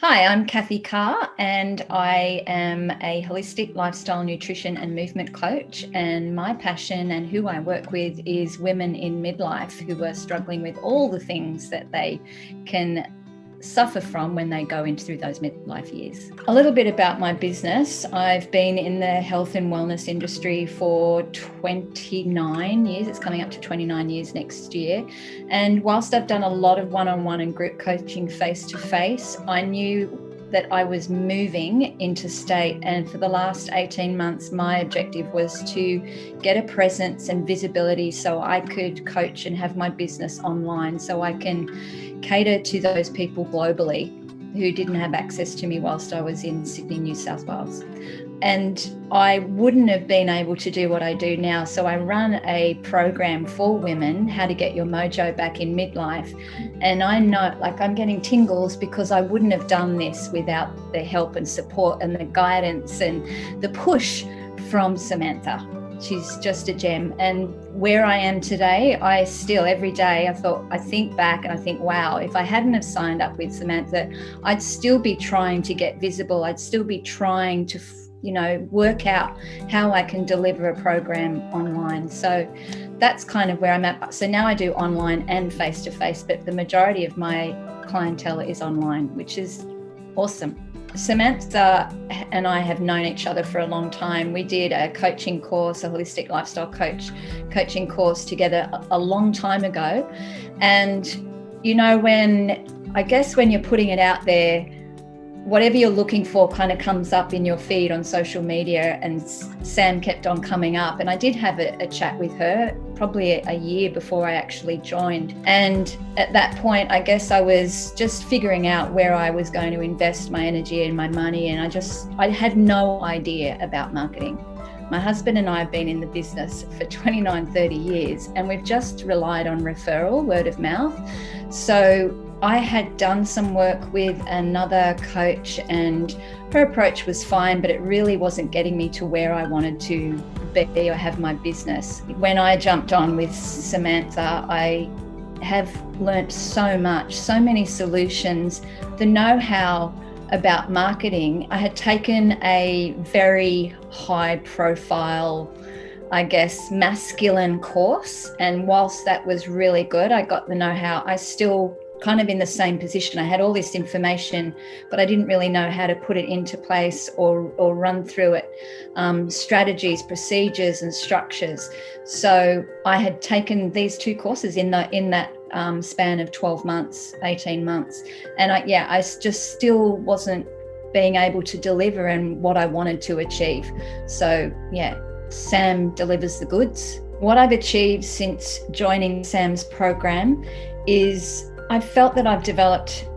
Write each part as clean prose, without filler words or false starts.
Hi, I'm Cathy Carr, and I am a holistic lifestyle nutrition and movement coach. And my passion and who I work with is women in midlife who are struggling with all the things that they can suffer from when they go through those midlife years. A little bit about my business. I've been in the health and wellness industry for 29 years. It's coming up to 29 years next year. And whilst I've done a lot of one-on-one and group coaching face-to-face, I knew that I was moving interstate, and for the last 18 months my objective was to get a presence and visibility so I could coach and have my business online, so I can cater to those people globally who didn't have access to me whilst I was in Sydney, New South Wales. And I wouldn't have been able to do what I do now. So I run a program for women, how to get your mojo back in midlife. And I know, I'm getting tingles because I wouldn't have done this without the help and support and the guidance and the push from Samantha. She's just a gem. And where I am today, I still, every day, I think back and I think, wow, if I hadn't have signed up with Samantha, I'd still be trying to get visible. I'd still be trying to work out how I can deliver a program online. So that's kind of where I'm at. So now I do online and face-to-face, but the majority of my clientele is online, which is awesome. Samantha and I have known each other for a long time. We did a coaching course, a holistic lifestyle coaching course together a long time ago. And, when you're putting it out there, whatever you're looking for kind of comes up in your feed on social media, and Sam kept on coming up. And I did have a chat with her probably a year before I actually joined. And at that point, I guess I was just figuring out where I was going to invest my energy and my money. And I had no idea about marketing. My husband and I have been in the business for 29, 30 years, and we've just relied on referral, word of mouth. So I had done some work with another coach, and her approach was fine, but it really wasn't getting me to where I wanted to be or have my business. When I jumped on with Samantha, I have learnt so much, so many solutions, the know-how about marketing. I had taken a very high profile, masculine course. And whilst that was really good, I got the know-how, I still kind of in the same position. I had all this information, but I didn't really know how to put it into place or run through it, strategies, procedures, and structures. So I had taken these two courses in that span of 12 months, 18 months. And I just still wasn't being able to deliver and what I wanted to achieve. So Sam delivers the goods. What I've achieved since joining Sam's program is I felt that I've developed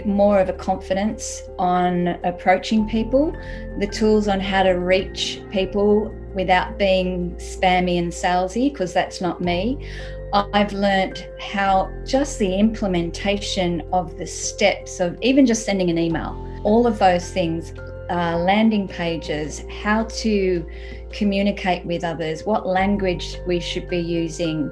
more of a confidence on approaching people, the tools on how to reach people without being spammy and salesy, because that's not me. I've learned how just the implementation of the steps of even just sending an email, all of those things, landing pages, how to communicate with others, what language we should be using,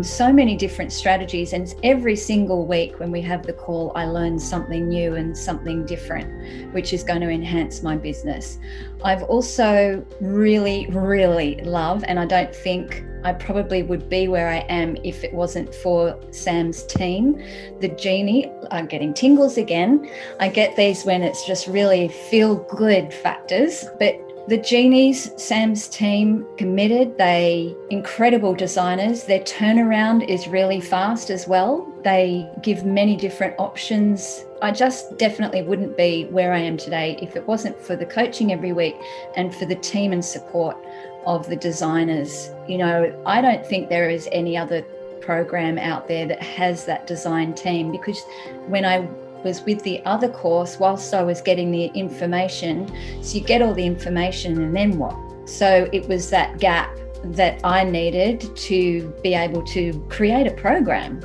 so many different strategies. And every single week when we have the call, I learn something new and something different, which is going to enhance my business. I've also really, really love, and I don't think I probably would be where I am if it wasn't for Sam's team, the Genie. I'm getting tingles again. I get these when it's just really feel good factors, but the Genies, Sam's team, committed, they incredible designers. Their turnaround is really fast as well. They give many different options. I just definitely wouldn't be where I am today if it wasn't for the coaching every week and for the team and support of the designers. I don't think there is any other program out there that has that design team, because when I was with the other course, whilst I was getting the information, so you get all the information and then what? So it was that gap that I needed to be able to create a program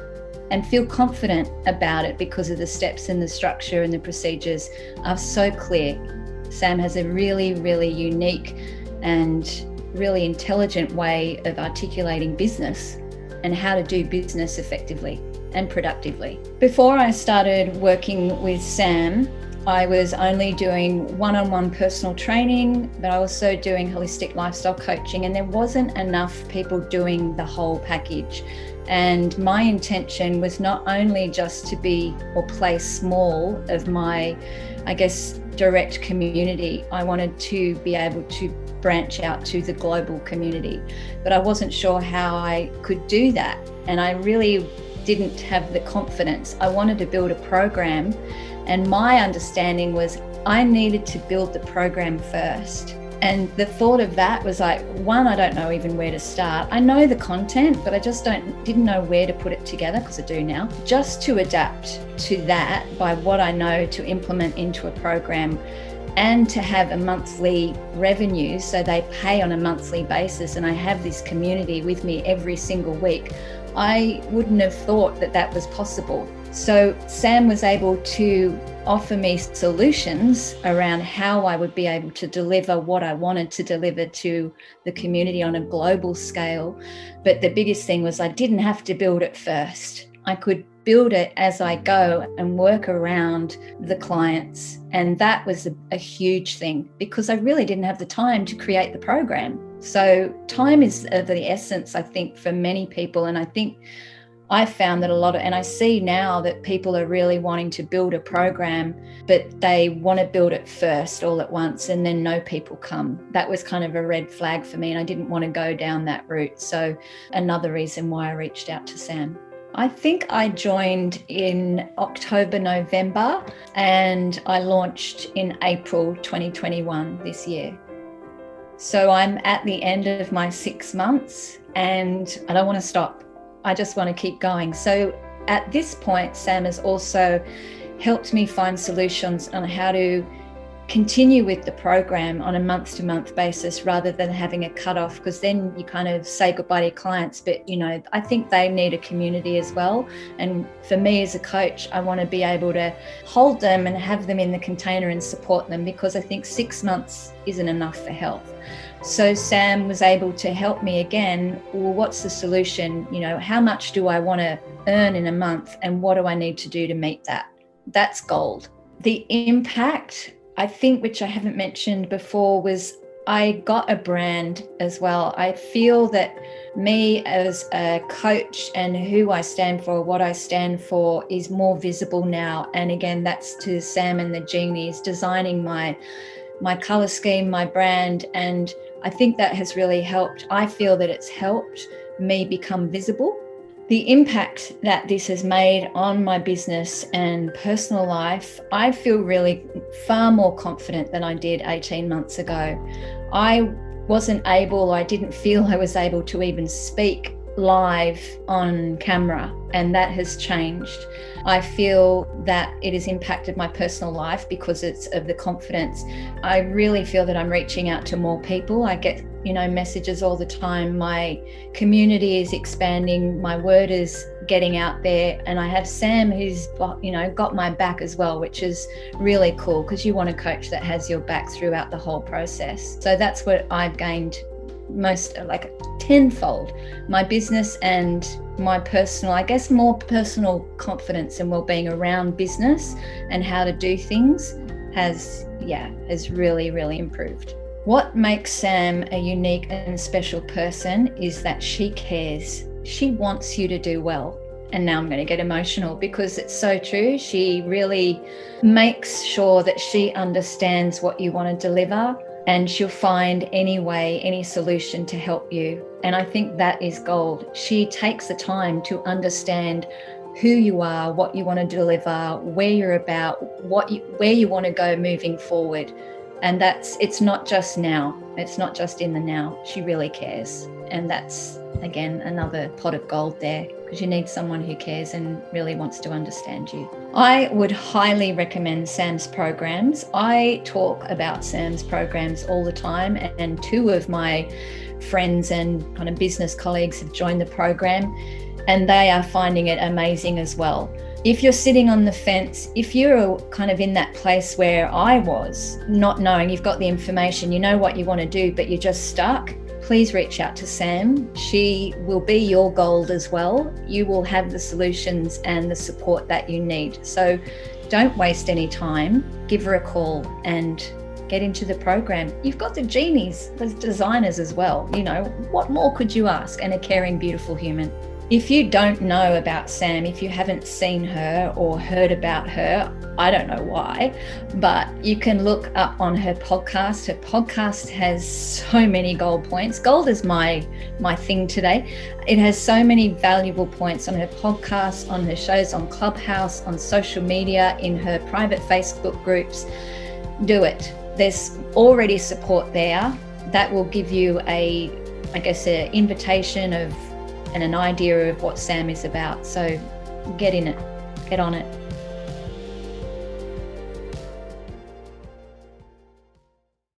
and feel confident about it, because of the steps and the structure and the procedures are so clear. Sam has a really, really unique and really intelligent way of articulating business and how to do business effectively and productively. Before I started working with Sam, I was only doing one-on-one personal training, but I was also doing holistic lifestyle coaching, and there wasn't enough people doing the whole package. And my intention was not only just to be or play small of my, I guess, direct community. I wanted to be able to branch out to the global community, but I wasn't sure how I could do that. And I really didn't have the confidence. I wanted to build a program, and my understanding was I needed to build the program first. And the thought of that was like, one, I don't know even where to start. I know the content, but I just didn't know where to put it together, because I do now. Just to adapt to that by what I know to implement into a program, and to have a monthly revenue, so they pay on a monthly basis, and I have this community with me every single week. I wouldn't have thought that that was possible. So Sam was able to offer me solutions around how I would be able to deliver what I wanted to deliver to the community on a global scale. But the biggest thing was I didn't have to build it first. I could build it as I go and work around the clients. And that was a huge thing, because I really didn't have the time to create the program. So time is of the essence, I think, for many people. And I think I found that and I see now that people are really wanting to build a program, but they want to build it first all at once, and then no people come. That was kind of a red flag for me, and I didn't want to go down that route. So another reason why I reached out to Sam. I think I joined in October, November, and I launched in April 2021 this year. So I'm at the end of my 6 months, and I don't want to stop. I just want to keep going. So at this point, Sam has also helped me find solutions on how to continue with the program on a month-to-month basis, rather than having a cutoff, because then you kind of say goodbye to your clients. But I think they need a community as well. And for me as a coach, I want to be able to hold them and have them in the container and support them, because I think 6 months isn't enough for health. So Sam was able to help me again. Well, what's the solution? How much do I want to earn in a month, and what do I need to do to meet that? That's gold. The impact, I think, which I haven't mentioned before, was I got a brand as well. I feel that me as a coach and who I stand for, what I stand for, is more visible now. And again, that's to Sam and the Genies, designing my color scheme, my brand. And I think that has really helped. I feel that it's helped me become visible. The impact that this has made on my business and personal life, I feel really far more confident than I did 18 months ago. I didn't feel I was able to even speak live on camera, and that has changed. I feel that it has impacted my personal life because it's of the confidence. I really feel that I'm reaching out to more people. I get messages all the time. My community is expanding. My word is getting out there, and I have Sam who's got my back as well, which is really cool, because you want a coach that has your back throughout the whole process. So that's what I've gained most, like tenfold, my business and my personal, I guess more personal confidence and well-being around business and how to do things has really, really improved. What makes Sam a unique and special person is that she cares. She wants you to do well. And now I'm going to get emotional because it's so true. She really makes sure that she understands what you want to deliver, and she'll find any way, any solution to help you. And I think that is gold. She takes the time to understand who you are, what you want to deliver, where you're about, where you want to go moving forward. And it's not just now. It's not just in the now. She really cares. And that's, again, another pot of gold there, because you need someone who cares and really wants to understand you. I would highly recommend Sam's programs. I talk about Sam's programs all the time, and two of my friends and kind of business colleagues have joined the program, and they are finding it amazing as well. If you're sitting on the fence, if you're kind of in that place where I was, not knowing, you've got the information, you know what you want to do, but you're just stuck, please reach out to Sam. She will be your gold as well. You will have the solutions and the support that you need. So don't waste any time. Give her a call and get into the program. You've got the genies, the designers as well. You know, what more could you ask? And a caring, beautiful human. If you don't know about Sam, if you haven't seen her or heard about her, I don't know why, but you can look up on her podcast. Her podcast has so many gold points. Gold is my thing today. It has so many valuable points on her podcast, on her shows on Clubhouse, on social media, in her private Facebook groups. Do it. There's already support there that will give you an invitation of and an idea of what Sam is about. So get in it, get on it.